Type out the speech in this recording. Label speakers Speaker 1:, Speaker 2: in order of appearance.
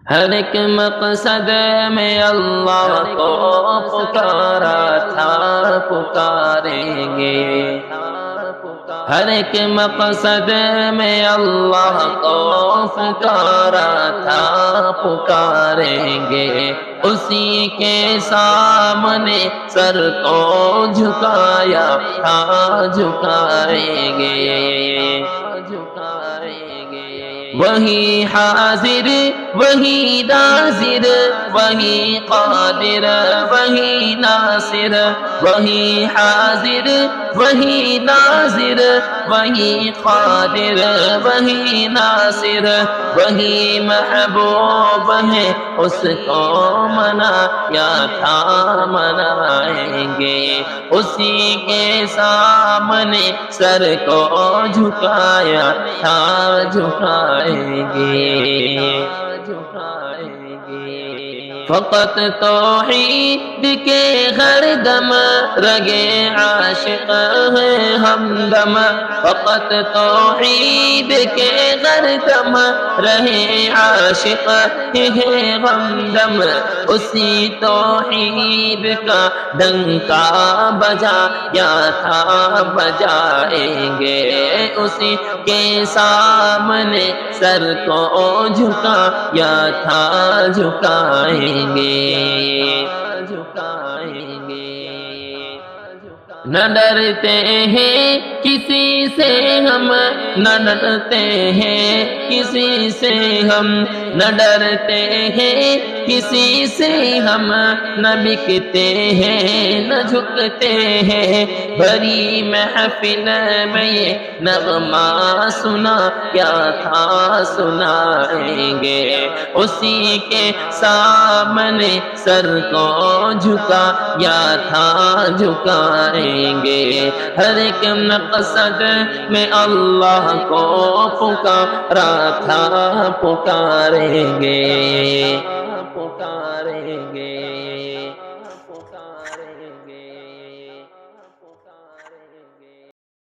Speaker 1: ہر ایک مقصد میں اللہ کو پکارا تھا، پکاریں گے۔ ہر ایک مقصد میں اللہ کو پکارا تھا، پکاریں گے۔ اسی کے سامنے سر کو جھکایا تھا، جھکائیں گے۔ وہی حاضر وہی ناظر، وہی قادر وہی ناصر، وہی حاضر وہی ناظر، وہی قادر وہی ناصر، وہی محبوب ہے، اس کو منایا تھا، منائیں گے۔ اسی کے سامنے سر کو جھکایا تھا، جھکائیں گے۔ فقط توحید کے ہر دم رگے عاشق ہیں ہمدم، فقط توحید کے ہر دم رہے عاشق ہیں ہمدم۔ اسی توحید کا ڈنکا بجایا تھا، بجائیں گے۔ اسی کے سامنے سر کو جھکایا تھا، جھکائیں گے۔ نہ ڈرتے ہیں کسی سے ہم، نہ ڈرتے ہیں کسی سے ہم، نہ ڈرتے ہیں کسی سے ہم، نہ بکتے ہیں نہ جھکتے ہیں۔ بھری محفل میں یہ نغمہ سنا کیا تھا، سنائیں گے۔ اسی کے سامنے سر کو جھکایا تھا، جھکائیں گے۔ ہر ایک مقصد میں اللہ کو پکارا تھا، پکاریں گے، پکاریں گے۔